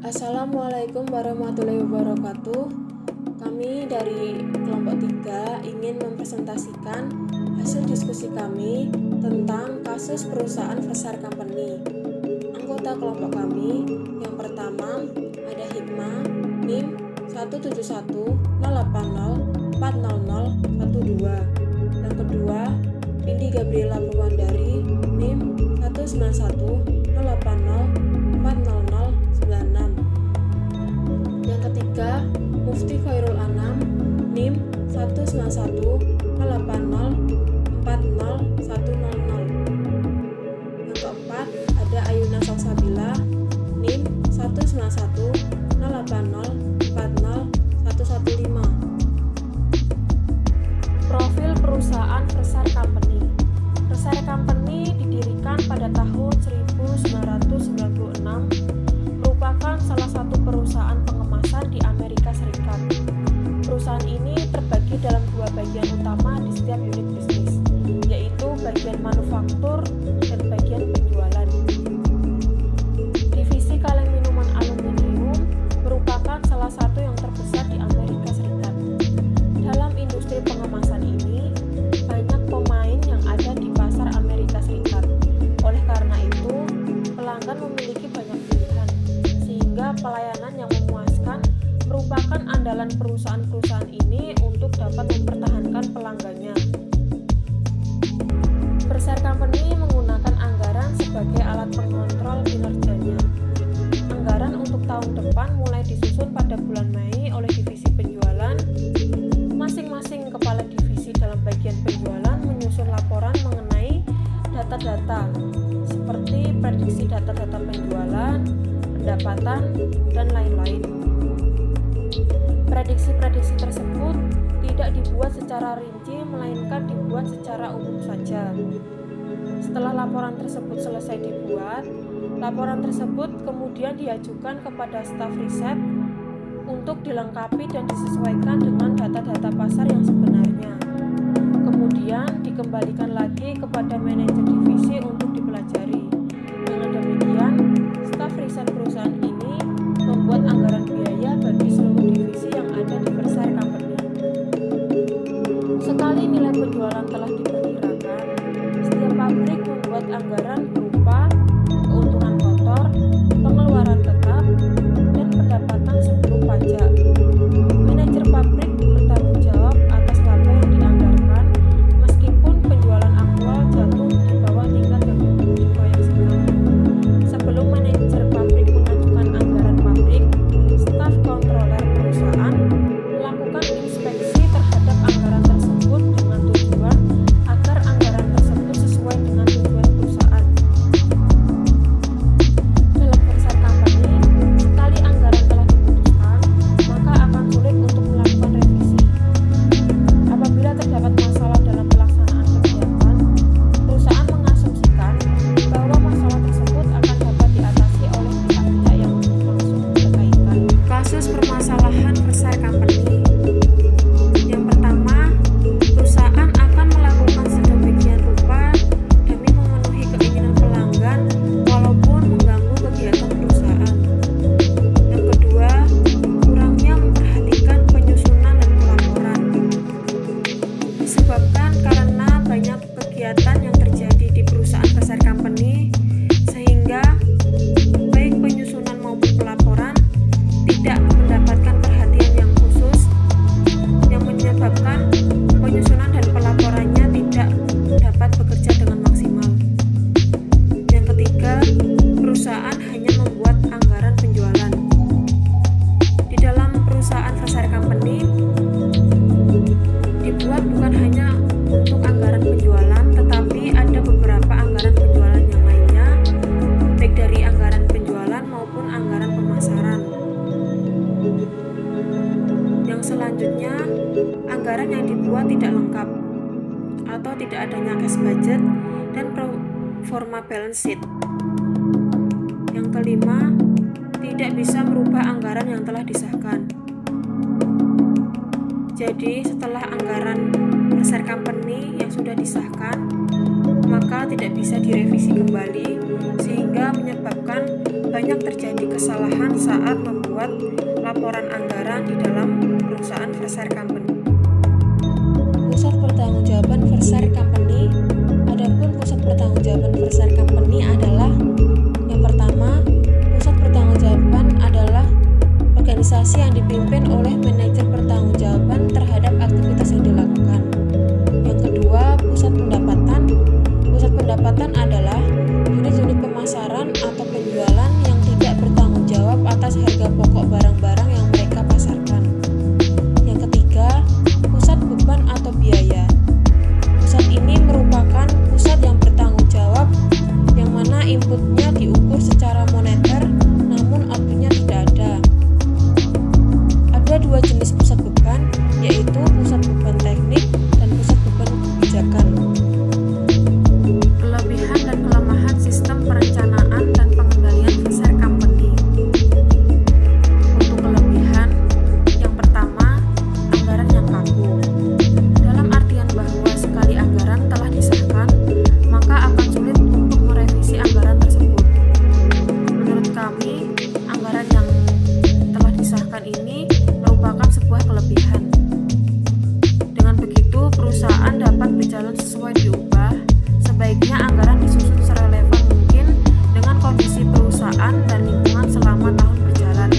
Assalamualaikum warahmatullahi wabarakatuh. Kami dari kelompok 3 ingin mempresentasikan hasil diskusi kami tentang kasus perusahaan Versar Company. Anggota kelompok kami yang pertama ada Hikmah, NIM 17108040012. Yang kedua Vindi Gabriela Purwandari, NIM 19108040096. Yang ketiga Mufti Khairul Anam, NIM 19108040100. Yang keempat ada Ayuna Salsabila, NIM 19108040115. Profil perusahaan Versar Company. Versar Company didirikan pada tahun 1996, merupakan salah satu perusahaan pengemasan di Amerika Serikat. Perusahaan ini terbagi dalam dua bagian utama di setiap unit bisnis, yaitu bagian manufaktur dan bagian penjualan. Divisi kaleng minuman aluminium merupakan salah satu yang terbesar di Amerika Serikat. Dalam industri pengemasan ini, banyak pemain yang ada di pasar Amerika Serikat. Oleh karena itu, pelanggan memiliki banyak pilihan, sehingga pelayanan yang memuaskan merupakan andalan perusahaan-perusahaan ini untuk dapat mempertahankan pelanggannya. Versar Company menggunakan anggaran sebagai alat pengontrol kinerjanya. Anggaran untuk tahun depan mulai disusun pada bulan Mei oleh divisi penjualan. Masing-masing kepala divisi dalam bagian penjualan menyusun laporan mengenai data-data seperti prediksi data-data penjualan, pendapatan, dan lain-lain. Prediksi-prediksi tersebut tidak dibuat secara rinci, melainkan dibuat secara umum saja. Setelah laporan tersebut selesai dibuat, laporan tersebut kemudian diajukan kepada staf riset untuk dilengkapi dan disesuaikan dengan data-data pasar yang sebenarnya. Kemudian dikembalikan lagi kepada manajer divisi untuk dipelajari. Dengan demikian, staf riset perusahaan ini membuat anggaran biaya bagi seluruh divisi yang ada di Versar Company. Sekali nilai penjualan telah diperkirakan, setiap pabrik membuat anggaran berupa keuntungan kotor, pengeluaran tetap, dan pendapatan sebelum pajak. Manajer pabrik bertanggung jawab atas laba yang dianggarkan, meskipun penjualan aktual jatuh di bawah tingkat yang diproyeksikan. Sebelum manajer pabrik mengajukan anggaran pabrik, staf kontroler perusahaan melakukan inspeksi terhadap anggaran tersebut dengan tujuan agar anggaran tersebut sesuai dengan tujuan perusahaan. Dalam Versar Company, sekali anggaran telah diputuskan, maka akan sulit untuk melakukan revisi. Apabila terdapat masalah dalam pelaksanaan kegiatan, perusahaan mengasumsikan bahwa masalah tersebut akan dapat diatasi oleh pihak-pihak yang langsung berkaitan. Kasus permasalahan Versar Company. Yang pertama, perusahaan akan melakukan sedemikian rupa demi memenuhi keinginan pelanggan walaupun mengganggu kegiatan perusahaan. Yang kedua, kurangnya memperhatikan penyusunan dan pelaporan. Disebabkan karena banyak kegiatan yang terjadi di perusahaan Versar Company, sehingga baik penyusunan maupun pelaporan tidak mendapatkan perhatian yang khusus, yang menyebabkan penyusunan dan pelaporannya tidak dapat bekerja dengan maksimal. Yang ketiga, perusahaan hanya membuat anggaran penjualan. Di dalam perusahaan Versar Company dibuat bukan hanya untuk anggaran penjualan, tetapi ada beberapa anggaran penjualan yang lainnya, baik dari anggaran penjualan maupun anggaran pemasaran. Yang selanjutnya, anggaran yang dibuat tidak lengkap atau tidak adanya cash budget dan pro forma balance sheet. Yang kelima, tidak bisa merubah anggaran yang telah disahkan. Jadi, setelah anggaran Versar Company yang sudah disahkan, maka tidak bisa direvisi kembali, sehingga sehingga menyebabkan banyak terjadi kesalahan saat membuat laporan anggaran di dalam perusahaan Versailles Company. Pusat pertanggungjawaban Versailles Company. Adapun pusat pertanggungjawaban Versailles Company adalah yang pertama, pusat pertanggungjawaban adalah organisasi yang dipimpin oleh manajer pertanggungjawaban terhadap aktivitas yang dilakukan. Yang kedua, pusat pendapatan. Pusat pendapatan adalah unit-unit pemasaran atau penjualan yang tidak bertanggung jawab atas harga pokok barang-barang yang mereka pasarkan. Yang ketiga, pusat beban atau biaya. Pusat ini merupakan pusat yang bertanggung jawab yang mana inputnya diukur secara moneter namun outputnya tidak ada. Ada dua jenis pusat beban, yaitu pusat beban teknik dan pusat beban kebijakan. Kelebihan dan kelemahan sistem perencanaan dan pengendalian Versailles Company. Untuk kelebihan, yang pertama, anggaran yang kaku. Dalam artian bahwa sekali anggaran telah disahkan, maka akan sulit untuk merevisi anggaran tersebut. Menurut kami, anggaran yang telah disahkan ini merupakan sebuah kelebihan. Dengan begitu, perusahaan dapat berjalan sesuai diubah. Sebaiknya anggaran disusun serelevan mungkin dengan kondisi perusahaan dan lingkungan selama tahun berjalan.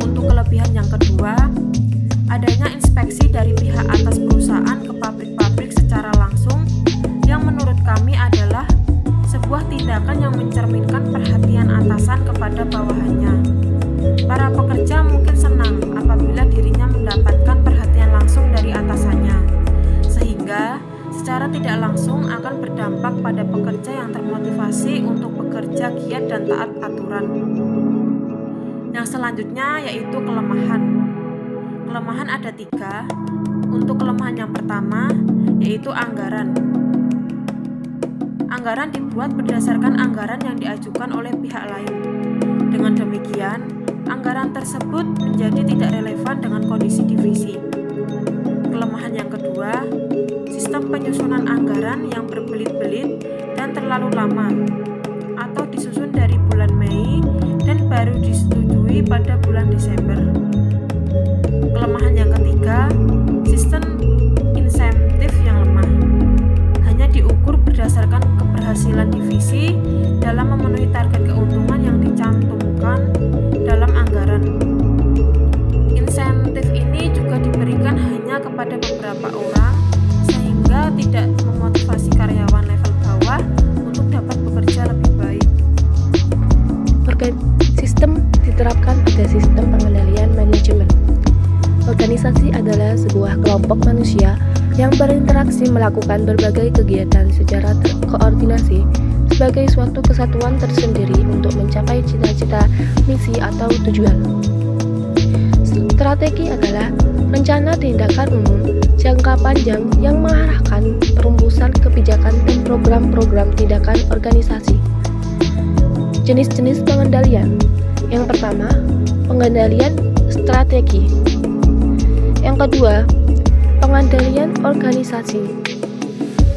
Untuk kelebihan yang kedua, adanya inspeksi dari pihak atas perusahaan ke pabrik-pabrik secara langsung yang menurut kami adalah sebuah tindakan yang mencerminkan perhatian atasan kepada bawahannya. Para pekerja mungkin senang apabila dirinya mendapatkan perhatian langsung dari atasannya, sehingga secara tidak langsung akan berdampak pada pekerja yang termotivasi untuk bekerja giat dan taat aturan. Yang selanjutnya yaitu kelemahan. Kelemahan ada 3. Untuk kelemahan yang pertama yaitu anggaran. Anggaran dibuat berdasarkan anggaran yang diajukan oleh pihak lain. Dengan demikian, anggaran tersebut menjadi tidak relevan dengan kondisi divisi. Kelemahan yang kedua, sistem penyusunan anggaran yang berbelit-belit dan terlalu lama, atau disusun dari bulan Mei dan baru disetujui pada bulan Desember. Kelemahan yang ketiga, sistem insentif yang lemah, hanya diukur berdasarkan keberhasilan divisi dalam memenuhi target keuntungan yang dicantumkan dalam anggaran. Insentif ini juga diberikan hanya kepada beberapa orang sehingga tidak memotivasi karyawan level bawah untuk dapat bekerja lebih baik. Sistem diterapkan pada sistem pengendalian manajemen. Organisasi adalah sebuah kelompok manusia yang berinteraksi melakukan berbagai kegiatan secara terkoordinasi sebagai suatu kesatuan tersendiri untuk mencapai cita-cita, misi, atau tujuan. Strategi adalah rencana tindakan umum jangka panjang yang mengarahkan perumusan kebijakan dan program-program tindakan organisasi. Jenis-jenis pengendalian. Yang pertama, pengendalian strategi. Yang kedua, pengendalian organisasi.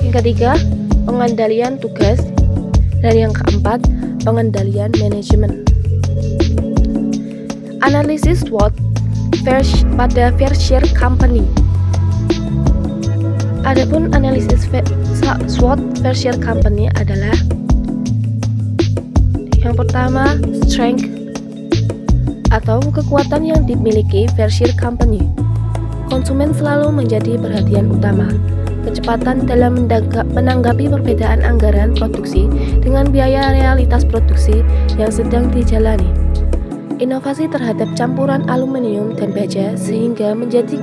Yang ketiga, pengendalian tugas. Dan yang keempat, pengendalian manajemen. Analisis SWOT pada Versailles Company. Adapun analisis SWOT Versailles Company adalah yang pertama, strength atau kekuatan yang dimiliki Versailles Company. Konsumen selalu menjadi perhatian utama. Kecepatan dalam menanggapi perbedaan anggaran produksi dengan biaya realitas produksi yang sedang dijalani. Inovasi terhadap campuran aluminium dan baja sehingga menjadi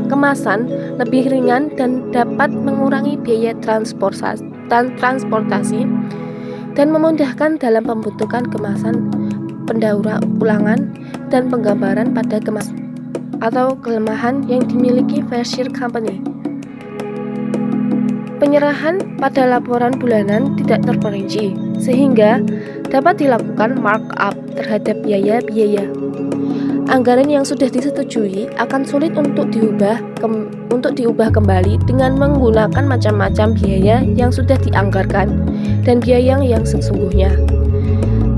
kemasan lebih ringan dan dapat mengurangi biaya transportasi dan memudahkan dalam pembentukan kemasan, pendaur ulangan, dan penggambaran pada kemasan atau kelemahan yang dimiliki Versailles Company. Penyerahan pada laporan bulanan tidak terperinci, sehingga dapat dilakukan markup terhadap biaya-biaya. Anggaran yang sudah disetujui akan sulit untuk diubah kembali dengan menggunakan macam-macam biaya yang sudah dianggarkan dan biaya yang sesungguhnya.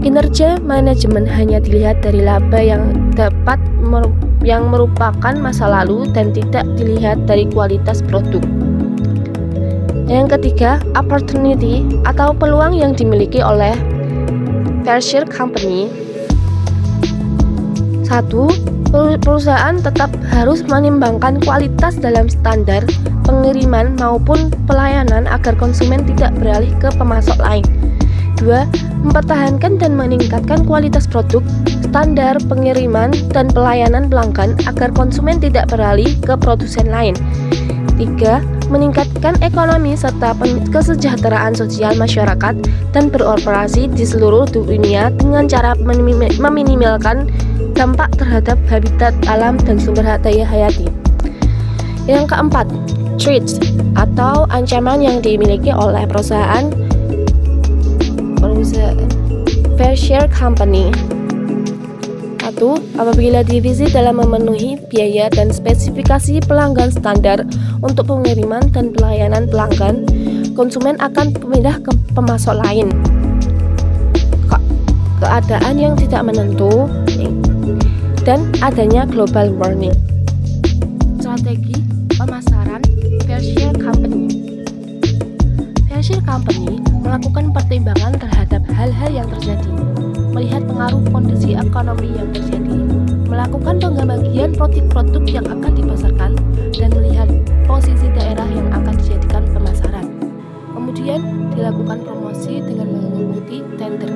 Kinerja manajemen hanya dilihat dari laba yang merupakan masa lalu dan tidak dilihat dari kualitas produk. Yang ketiga, opportunity atau peluang yang dimiliki oleh Fairshare Company. 1. Perusahaan tetap harus menimbangkan kualitas dalam standar pengiriman maupun pelayanan agar konsumen tidak beralih ke pemasok lain. 2. Mempertahankan dan meningkatkan kualitas produk, standar pengiriman, dan pelayanan pelanggan agar konsumen tidak beralih ke produsen lain. 3. Meningkatkan ekonomi serta kesejahteraan sosial masyarakat dan beroperasi di seluruh dunia dengan cara meminimalkan dampak terhadap habitat alam dan sumber daya hayati. Yang keempat, threats atau ancaman yang dimiliki oleh perusahaan Fairshare Company. 1. Apabila divisi dalam memenuhi biaya dan spesifikasi pelanggan standar untuk pengiriman dan pelayanan pelanggan, konsumen akan pindah ke pemasok lain. Keadaan yang tidak menentu dan adanya global warming. Strategi pemasaran Fairshare Company. Fairshare Company melakukan pertimbangan terhadap hal-hal yang terjadi, melihat pengaruh kondisi ekonomi yang terjadi, melakukan pembagian produk-produk yang akan dipasarkan, dan melihat posisi daerah yang akan dijadikan pemasaran. Kemudian dilakukan promosi dengan mengikuti tender.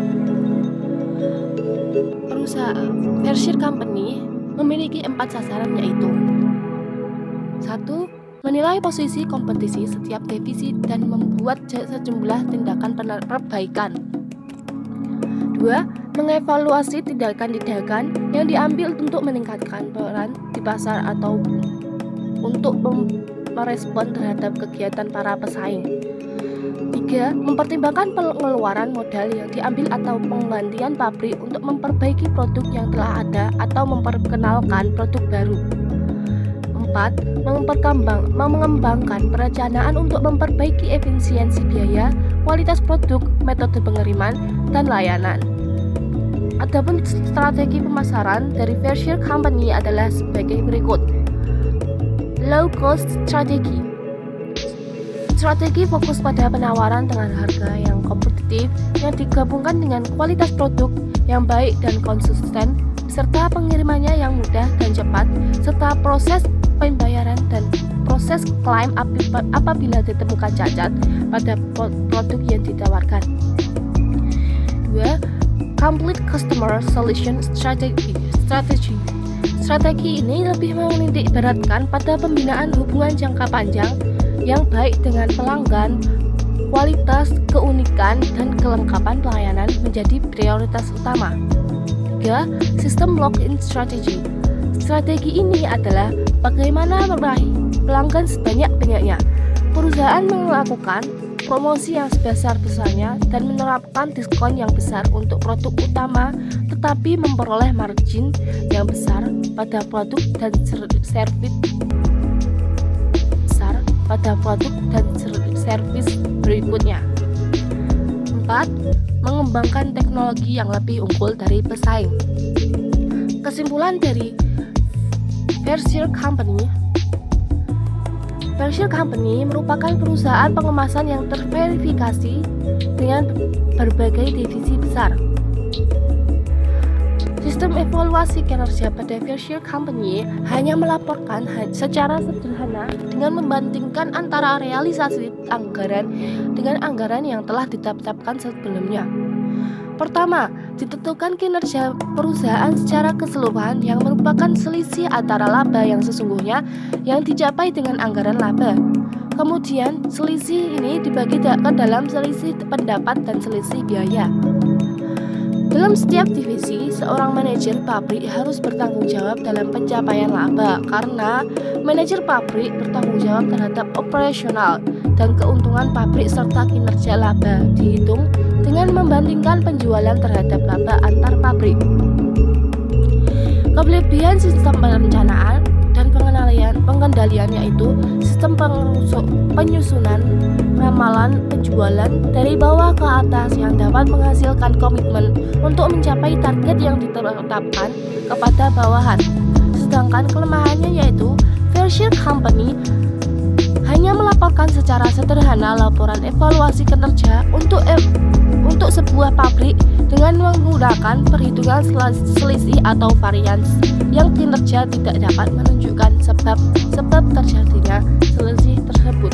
Perusahaan Fairshare Company memiliki 4 sasaran, yaitu 1. Menilai posisi kompetisi setiap divisi dan membuat sejumlah tindakan perbaikan. 2. Mengevaluasi tindakan-tindakan yang diambil untuk meningkatkan peran di pasar atau untuk merespon terhadap kegiatan para pesaing. 3. Mempertimbangkan pengeluaran modal yang diambil atau penggantian pabrik untuk memperbaiki produk yang telah ada atau memperkenalkan produk baru. 4. Mengembangkan perencanaan untuk memperbaiki efisiensi biaya, kualitas produk, metode pengiriman, dan layanan. Adapun strategi pemasaran dari Fairshare Company adalah sebagai berikut. Low cost strategy. Strategi fokus pada penawaran dengan harga yang kompetitif yang digabungkan dengan kualitas produk yang baik dan konsisten, serta pengirimannya yang mudah dan cepat, serta proses pembayaran dan proses klaim apabila ditemukan cacat pada produk yang ditawarkan. 2. Complete Customer Solution Strategy. Strategi ini lebih menitik beratkan pada pembinaan hubungan jangka panjang yang baik dengan pelanggan. Kualitas, keunikan, dan kelengkapan pelayanan menjadi prioritas utama. 3. Sistem Lock-in Strategy. Strategi ini adalah bagaimana meraih pelanggan sebanyak-banyaknya. Perusahaan melakukan promosi yang sebesar-besarnya dan menerapkan diskon yang besar untuk produk utama, tetapi memperoleh margin yang besar pada produk dan servis berikutnya. 4. Mengembangkan teknologi yang lebih unggul dari pesaing. Kesimpulan dari Fairshare Company merupakan perusahaan pengemasan yang terverifikasi dengan berbagai divisi besar. Sistem evaluasi kinerja pada Fairshare Company hanya melaporkan secara sederhana dengan membandingkan antara realisasi anggaran dengan anggaran yang telah ditetapkan sebelumnya. Pertama, ditentukan kinerja perusahaan secara keseluruhan yang merupakan selisih antara laba yang sesungguhnya yang dicapai dengan anggaran laba. Kemudian, selisih ini dibagi ke dalam selisih pendapat dan selisih biaya. Dalam setiap divisi, seorang manajer pabrik harus bertanggung jawab dalam pencapaian laba karena manajer pabrik bertanggung jawab terhadap operasional dan keuntungan pabrik serta kinerja laba dihitung dengan membandingkan penjualan terhadap laba antar pabrik. Kelebihan sistem perencanaan dan pengendalian yaitu sistem penyusunan, ramalan, penjualan dari bawah ke atas yang dapat menghasilkan komitmen untuk mencapai target yang ditetapkan kepada bawahan. Sedangkan kelemahannya yaitu Fairshare Company hanya melaporkan secara sederhana laporan evaluasi kinerja untuk sebuah pabrik dengan menggunakan perhitungan selisih atau varians yang kinerja tidak dapat menunjukkan sebab terjadinya selisih tersebut.